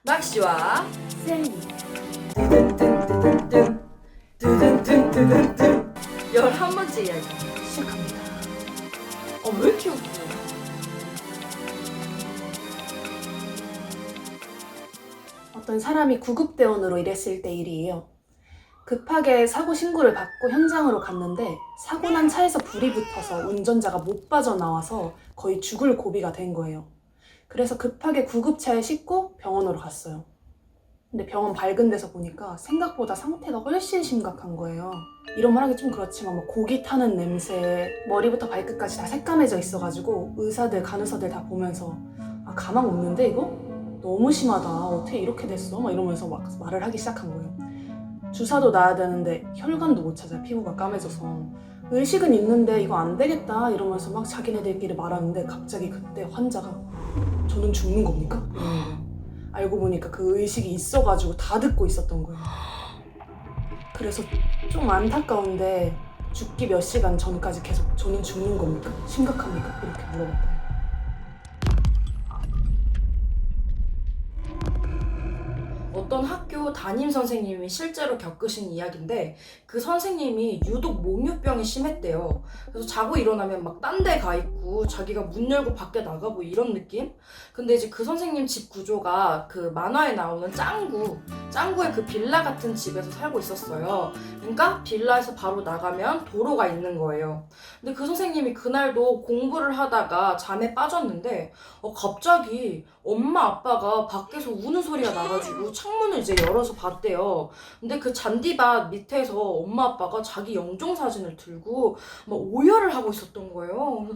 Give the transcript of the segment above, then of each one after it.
막시와 쌤이 뚜둔뚜둔뚜둔 뚜둔뚜둔뚜둔 11번째 이야기 시작합니다. 왜 이렇게 웃겨? 어떤 사람이 구급대원으로 일했을 때 일이에요. 급하게 사고 신고를 받고 현장으로 갔는데 사고 난 차에서 불이 붙어서 운전자가 못 빠져나와서 거의 죽을 고비가 된 거예요. 그래서 급하게 구급차에 싣고 병원으로 갔어요. 근데 병원 밝은 데서 보니까 생각보다 상태가 훨씬 심각한 거예요. 이런 말 하기 좀 그렇지만 막 고기 타는 냄새, 머리부터 발끝까지 다 새까매져 있어가지고 의사들, 간호사들 다 보면서 가망 없는데 이거? 너무 심하다. 어떻게 이렇게 됐어? 막 이러면서 막 말을 하기 시작한 거예요. 주사도 놔야 되는데 혈관도 못 찾아요. 피부가 까매져서. 의식은 있는데 이거 안 되겠다 이러면서 막 자기네들끼리 말하는데 갑자기 그때 환자가 저는 죽는 겁니까? 이러는 거예요. 알고 보니까 그 의식이 있어가지고 다 듣고 있었던 거예요. 그래서 좀 안타까운데 죽기 몇 시간 전까지 계속 저는 죽는 겁니까? 심각합니까? 이렇게 물어봤대요. 어떤 학교 담임 선생님이 실제로 겪으신 이야기인데 그 선생님이 유독 몽유병이 심했대요. 그래서 자고 일어나면 막 딴 데 가 있고 자기가 문 열고 밖에 나가고 이런 느낌? 근데 이제 그 선생님 집 구조가 그 만화에 나오는 짱구의 그 빌라 같은 집에서 살고 있었어요. 그러니까 빌라에서 바로 나가면 도로가 있는 거예요. 근데 그 선생님이 그날도 공부를 하다가 잠에 빠졌는데 갑자기 엄마 아빠가 밖에서 우는 소리가 나가지고 창문을 이제 열어서 봤대요. 근데 그 잔디밭 밑에서 엄마 아빠가 자기 영정사진을 들고 막 오열을 하고 있었던 거예요.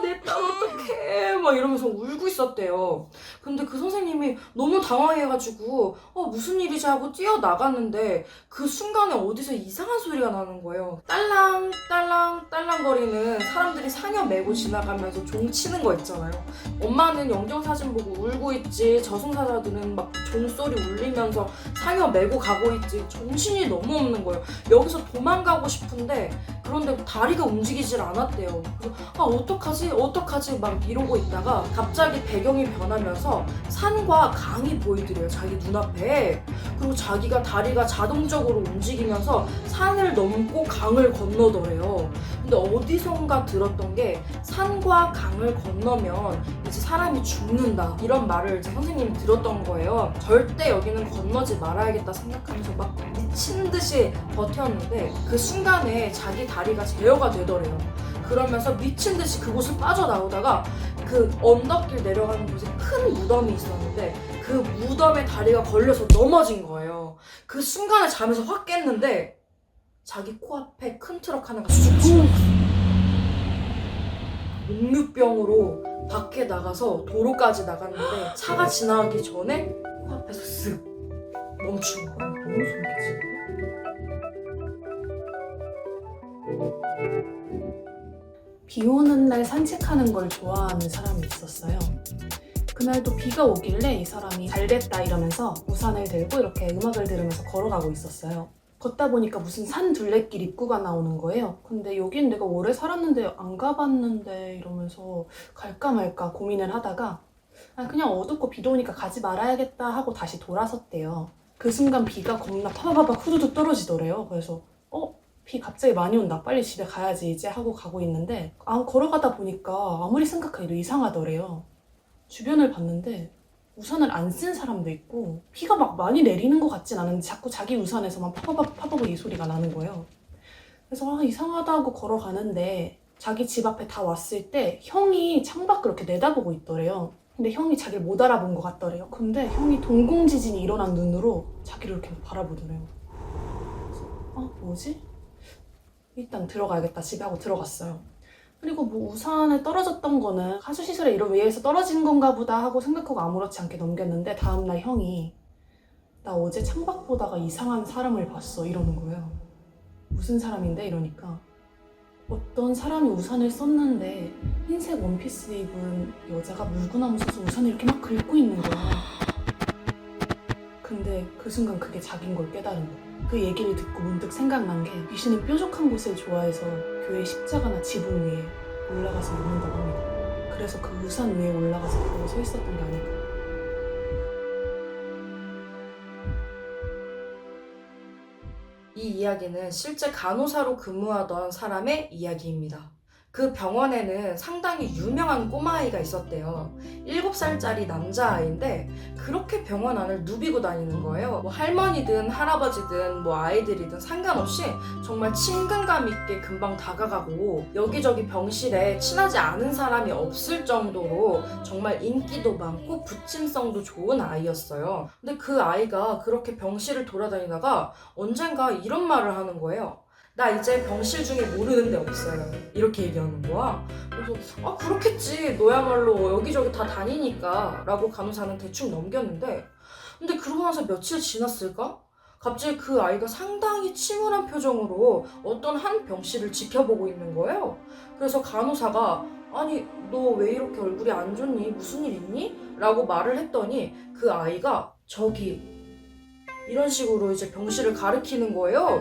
내 딸 어떡해 막 이러면서 울고 있었대요. 근데 그 선생님이 너무 당황해가지고 무슨 일이지 하고 뛰어나갔는데 그 순간에 어디서 이상한 소리가 나는 거예요. 딸랑 딸랑 딸랑거리는 사람들이 상여 메고 지나가면서 종 치는 거 있잖아요. 엄마는 영정사진 보고 울고 있지, 저승사자들은 막 종소리 울리면서 상여 메고 가고 있지. 정신이 너무 없는 거예요. 여기서 도망가고 싶은데 그런데 다리가 움직이질 않았대요. 그래서 어떡하지 막 이러고 있다가 갑자기 배경이 변하면서 산과 강이 보이더래요. 자기 눈앞에. 그리고 자기가 다리가 자동적으로 움직이면서 산을 넘고 강을 건너더래요. 근데 어디선가 들었던 게 산과 강을 건너면 이제 사람이 죽는다 이런 말을 이제 선생님이 들었던 거예요. 절대 여기는 건너지 말아야겠다 생각하면서 막 미친 듯이 버텼는데 그 순간에 자기 다리가 제어가 되더래요. 그러면서 미친 듯이 그곳을 빠져나오다가 그 언덕길 내려가는 곳에 큰 무덤이 있었는데 그 무덤에 다리가 걸려서 넘어진 거예요. 그 순간에 잠에서 확 깼는데 자기 코앞에 큰 트럭 하나가 쑥 지나갔어. 몽유병으로 밖에 나가서 도로까지 나갔는데 차가 지나가기 전에 코앞에서 쓱 멈춘 거예요. 너무 소름끼치고. 비 오는 날 산책하는 걸 좋아하는 사람이 있었어요. 그날도 비가 오길래 이 사람이 잘 됐다 이러면서 우산을 들고 이렇게 음악을 들으면서 걸어가고 있었어요. 걷다 보니까 무슨 산 둘레길 입구가 나오는 거예요. 근데 여긴 내가 오래 살았는데 안 가봤는데 이러면서 갈까 말까 고민을 하다가 그냥 어둡고 비도 오니까 가지 말아야겠다 하고 다시 돌아섰대요. 그 순간 비가 겁나 파바바박 후두둑 떨어지더래요. 그래서 비 갑자기 많이 온다. 빨리 집에 가야지 이제 하고 가고 있는데 걸어가다 보니까 아무리 생각해도 이상하더래요. 주변을 봤는데 우산을 안 쓴 사람도 있고 비가 막 많이 내리는 것 같진 않은데 자꾸 자기 우산에서만 파바바박 이 소리가 나는 거예요. 그래서 이상하다 하고 걸어가는데 자기 집 앞에 다 왔을 때 형이 창밖을 이렇게 내다보고 있더래요. 근데 형이 자기를 못 알아본 것 같더래요. 근데 형이 동공지진이 일어난 눈으로 자기를 이렇게 바라보더래요. 그래서 뭐지? 일단 들어가야겠다 집에 하고 들어갔어요. 그리고 뭐 우산에 떨어졌던 거는 하수시설에 이런 위에서 떨어진 건가 보다 하고 생각하고 아무렇지 않게 넘겼는데 다음날 형이 나 어제 창밖 보다가 이상한 사람을 봤어 이러는 거예요. 무슨 사람인데? 이러니까 어떤 사람이 우산을 썼는데 흰색 원피스 입은 여자가 물구나무 서서 우산을 이렇게 막 긁고 있는 거예요. 근데 그 순간 그게 자기인 걸 깨달은 거예요. 그 얘기를 듣고 문득 생각난 게 귀신은 뾰족한 곳을 좋아해서 교회 십자가나 지붕 위에 올라가서 있는다고 합니다. 그래서 그 우산 위에 올라가서 보고 서 있었던 게 아닐까. 이 이야기는 실제 간호사로 근무하던 사람의 이야기입니다. 그 병원에는 상당히 유명한 꼬마아이가 있었대요. 7살짜리 남자아이인데 그렇게 병원 안을 누비고 다니는 거예요. 뭐 할머니든 할아버지든 뭐 아이들이든 상관없이 정말 친근감 있게 금방 다가가고 여기저기 병실에 친하지 않은 사람이 없을 정도로 정말 인기도 많고 부침성도 좋은 아이였어요. 근데 그 아이가 그렇게 병실을 돌아다니다가 언젠가 이런 말을 하는 거예요. 나 이제 병실 중에 모르는 데 없어요. 이렇게 얘기하는 거야. 그래서 그렇겠지. 너야말로 여기저기 다 다니니까 라고 간호사는 대충 넘겼는데 근데 그러고 나서 며칠 지났을까? 갑자기 그 아이가 상당히 침울한 표정으로 어떤 한 병실을 지켜보고 있는 거예요. 그래서 간호사가 아니 너 왜 이렇게 얼굴이 안 좋니? 무슨 일 있니? 라고 말을 했더니 그 아이가 저기 이런 식으로 이제 병실을 가리키는 거예요.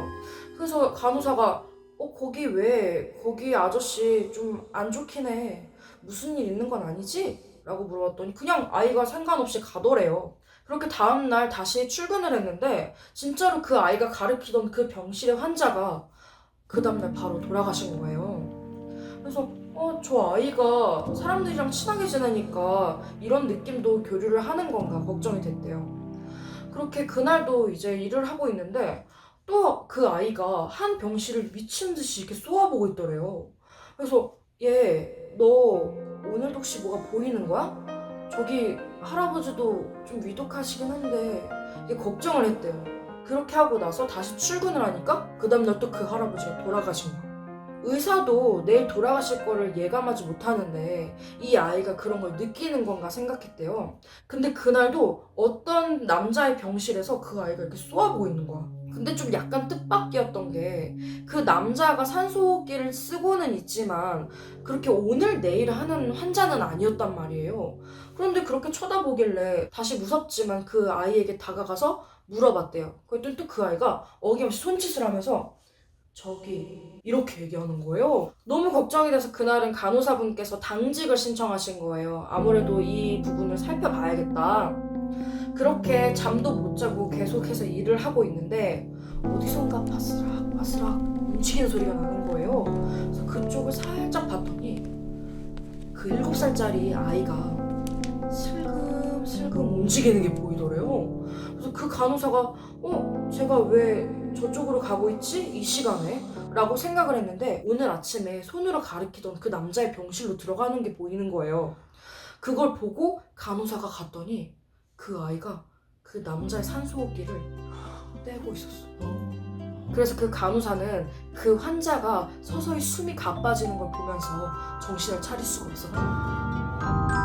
그래서 간호사가 거기 아저씨 좀 안 좋긴 해. 무슨 일 있는 건 아니지? 라고 물어봤더니 그냥 아이가 상관없이 가더래요. 그렇게 다음날 다시 출근을 했는데 진짜로 그 아이가 가리키던 그 병실의 환자가 그 다음날 바로 돌아가신 거예요. 그래서 저 아이가 사람들이랑 친하게 지내니까 이런 느낌도 교류를 하는 건가 걱정이 됐대요. 그렇게 그날도 이제 일을 하고 있는데 또 그 아이가 한 병실을 미친 듯이 이렇게 쏘아보고 있더래요. 그래서 너 오늘도 혹시 뭐가 보이는 거야? 저기 할아버지도 좀 위독하시긴 한데 이게 걱정을 했대요. 그렇게 하고 나서 다시 출근을 하니까 그 다음날 또 그 할아버지가 돌아가신 거야. 의사도 내일 돌아가실 거를 예감하지 못하는데 이 아이가 그런 걸 느끼는 건가 생각했대요. 근데 그날도 어떤 남자의 병실에서 그 아이가 이렇게 쏘아보고 있는 거야. 근데 좀 약간 뜻밖이었던 게 그 남자가 산소호흡기를 쓰고는 있지만 그렇게 오늘 내일 하는 환자는 아니었단 말이에요. 그런데 그렇게 쳐다보길래 다시 무섭지만 그 아이에게 다가가서 물어봤대요. 그랬더니 또 그 아이가 어김없이 손짓을 하면서 저기 이렇게 얘기하는 거예요. 너무 걱정이 돼서 그날은 간호사분께서 당직을 신청하신 거예요. 아무래도 이 부분을 살펴봐야겠다. 그렇게 잠도 못 자고 계속해서 일을 하고 있는데 어디선가 바스락 움직이는 소리가 나는 거예요. 그래서 그쪽을 살짝 봤더니 그 7살짜리 아이가 슬금슬금 움직이는 게 보이더래요. 그래서 그 간호사가 제가 왜 저쪽으로 가고 있지? 이 시간에? 라고 생각을 했는데 오늘 아침에 손으로 가리키던 그 남자의 병실로 들어가는 게 보이는 거예요. 그걸 보고 간호사가 갔더니 그 아이가 그 남자의 산소호흡기를 떼고 있었어. 그래서 그 간호사는 그 환자가 서서히 숨이 가빠지는 걸 보면서 정신을 차릴 수가 없었던 거예요.